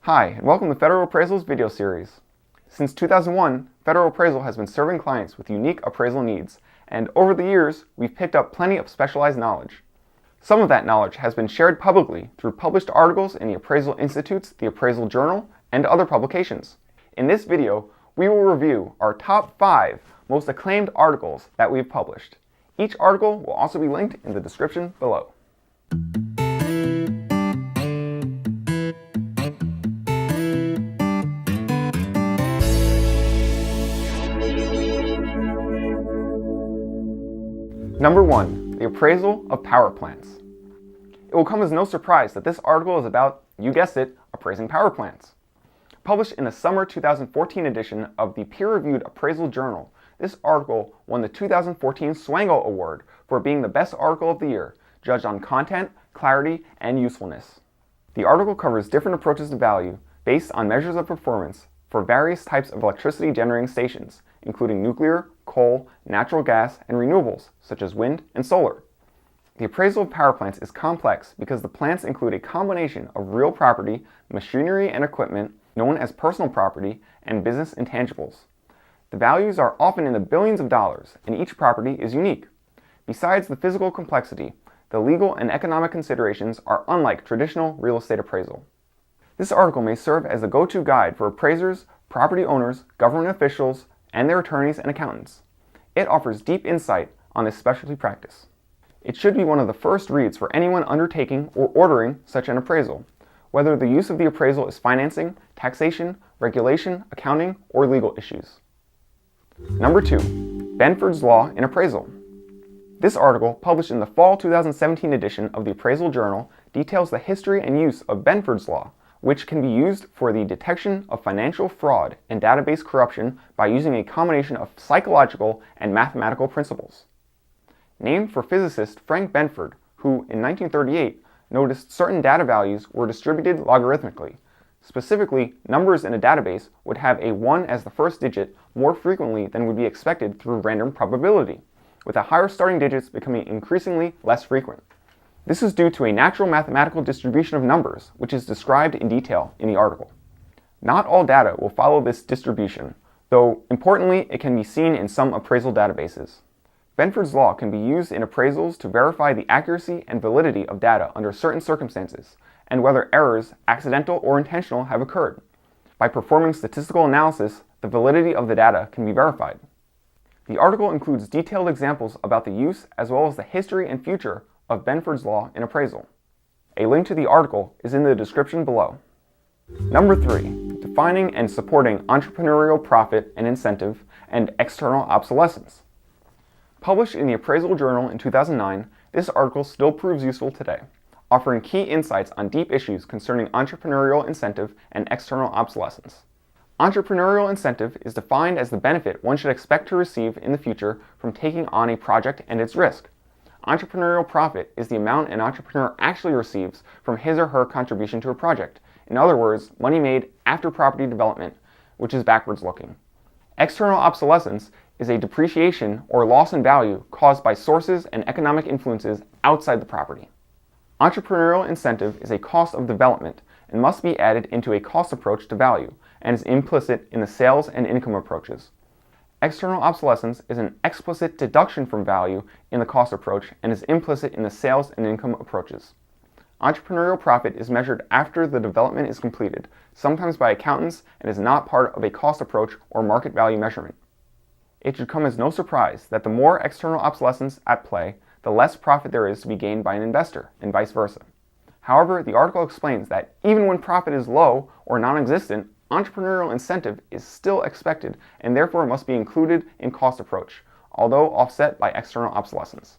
Hi, and welcome to Federal Appraisal's video series. Since 2001, Federal Appraisal has been serving clients with unique appraisal needs, and over the years, we've picked up plenty of specialized knowledge. Some of that knowledge has been shared publicly through published articles in the Appraisal Institute's The Appraisal Journal and other publications. In this video, we will review our top 5 most acclaimed articles that we've published. Each article will also be linked in the description below. Number 1. The appraisal of power plants. It will come as no surprise that this article is about, you guessed it, appraising power plants. Published in the summer 2014 edition of the peer-reviewed Appraisal Journal, this article won the 2014 Swango Award for being the best article of the year, judged on content, clarity, and usefulness. The article covers different approaches to value based on measures of performance for various types of electricity generating stations, including nuclear, coal, natural gas, and renewables, such as wind and solar. The appraisal of power plants is complex because the plants include a combination of real property, machinery and equipment, known as personal property, and business intangibles. The values are often in the billions of dollars, and each property is unique. Besides the physical complexity, the legal and economic considerations are unlike traditional real estate appraisal. This article may serve as a go-to guide for appraisers, property owners, government officials, and their attorneys and accountants. It offers deep insight on this specialty practice. It should be one of the first reads for anyone undertaking or ordering such an appraisal, whether the use of the appraisal is financing, taxation, regulation, accounting, or legal issues. Number 2. Benfords Law and Appraisal. This article, published in the fall 2017 edition of the Appraisal Journal, details the history and use of Benfords Law, which can be used for the detection of financial fraud and database corruption by using a combination of psychological and mathematical principles. Named for physicist Frank Benford, who in 1938 noticed certain data values were distributed logarithmically. Specifically, numbers in a database would have a 1 as the first digit more frequently than would be expected through random probability, with the higher starting digits becoming increasingly less frequent. This is due to a natural mathematical distribution of numbers, which is described in detail in the article. Not all data will follow this distribution, though importantly it can be seen in some appraisal databases. Benford's law can be used in appraisals to verify the accuracy and validity of data under certain circumstances, and whether errors, accidental or intentional, have occurred. By performing statistical analysis, the validity of the data can be verified. The article includes detailed examples about the use as well as the history and future of Benford's Law in appraisal. A link to the article is in the description below. Number 3. Defining and supporting entrepreneurial profit and incentive and external obsolescence. Published in the Appraisal Journal in 2009, this article still proves useful today, offering key insights on deep issues concerning entrepreneurial incentive and external obsolescence. Entrepreneurial incentive is defined as the benefit one should expect to receive in the future from taking on a project and its risk. Entrepreneurial profit is the amount an entrepreneur actually receives from his or her contribution to a project. In other words, money made after property development, which is backwards looking. External obsolescence is a depreciation or loss in value caused by sources and economic influences outside the property. Entrepreneurial incentive is a cost of development and must be added into a cost approach to value and is implicit in the sales and income approaches. External obsolescence is an explicit deduction from value in the cost approach and is implicit in the sales and income approaches. Entrepreneurial profit is measured after the development is completed, sometimes by accountants, and is not part of a cost approach or market value measurement. It should come as no surprise that the more external obsolescence at play, the less profit there is to be gained by an investor, and vice versa. However, the article explains that even when profit is low or non-existent, entrepreneurial incentive is still expected and therefore must be included in cost approach, although offset by external obsolescence.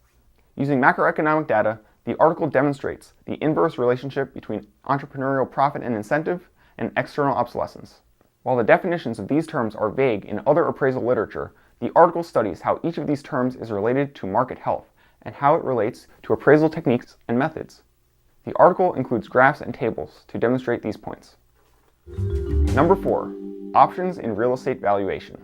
Using macroeconomic data, the article demonstrates the inverse relationship between entrepreneurial profit and incentive and external obsolescence. While the definitions of these terms are vague in other appraisal literature, the article studies how each of these terms is related to market health and how it relates to appraisal techniques and methods. The article includes graphs and tables to demonstrate these points. Number 4. Options in real estate valuation.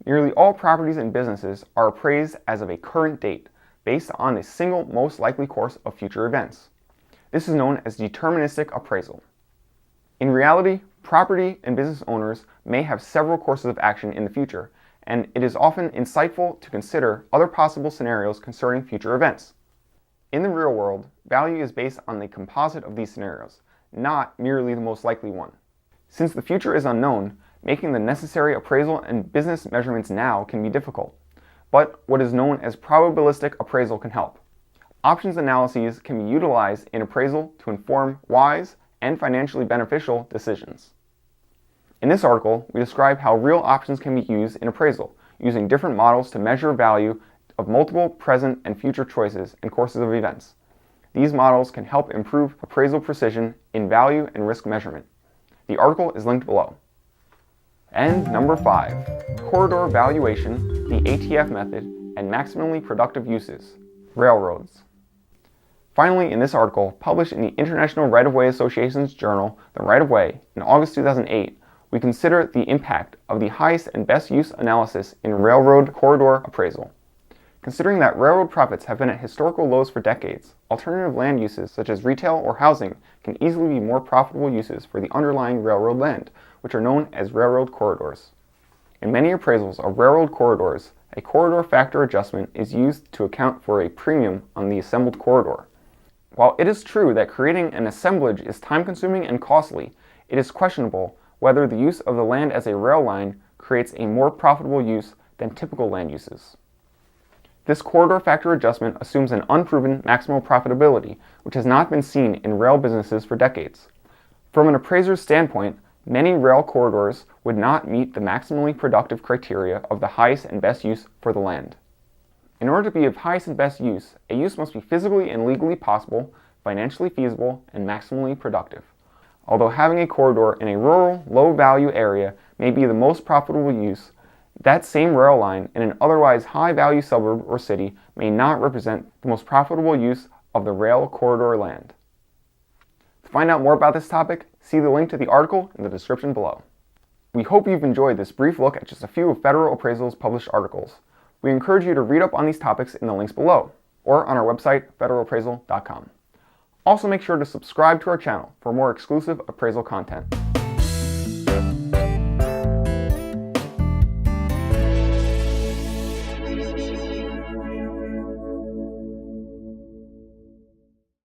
Nearly all properties and businesses are appraised as of a current date, based on the single most likely course of future events. This is known as deterministic appraisal. In reality, property and business owners may have several courses of action in the future, and it is often insightful to consider other possible scenarios concerning future events. In the real world, value is based on the composite of these scenarios, not merely the most likely one. Since the future is unknown, making the necessary appraisal and business measurements now can be difficult, but what is known as probabilistic appraisal can help. Options analyses can be utilized in appraisal to inform wise and financially beneficial decisions. In this article, we describe how real options can be used in appraisal, using different models to measure value of multiple present and future choices and courses of events. These models can help improve appraisal precision in value and risk measurement. The article is linked below. And number 5, corridor valuation, the ATF method, and maximally productive uses, railroads. Finally, in this article, published in the International Right-of-Way Association's journal, The Right-of-Way, in August 2008, we consider the impact of the highest and best use analysis in railroad corridor appraisal. Considering that railroad profits have been at historical lows for decades, alternative land uses such as retail or housing can easily be more profitable uses for the underlying railroad land, which are known as railroad corridors. In many appraisals of railroad corridors, a corridor factor adjustment is used to account for a premium on the assembled corridor. While it is true that creating an assemblage is time-consuming and costly, it is questionable whether the use of the land as a rail line creates a more profitable use than typical land uses. This corridor factor adjustment assumes an unproven maximal profitability, which has not been seen in rail businesses for decades. From an appraiser's standpoint, many rail corridors would not meet the maximally productive criteria of the highest and best use for the land. In order to be of highest and best use, a use must be physically and legally possible, financially feasible, and maximally productive. Although having a corridor in a rural, low-value area may be the most profitable use, that same rail line in an otherwise high-value suburb or city may not represent the most profitable use of the rail corridor land. To find out more about this topic, see the link to the article in the description below. We hope you've enjoyed this brief look at just a few of Federal Appraisal's published articles. We encourage you to read up on these topics in the links below, or on our website, federalappraisal.com. Also make sure to subscribe to our channel for more exclusive appraisal content.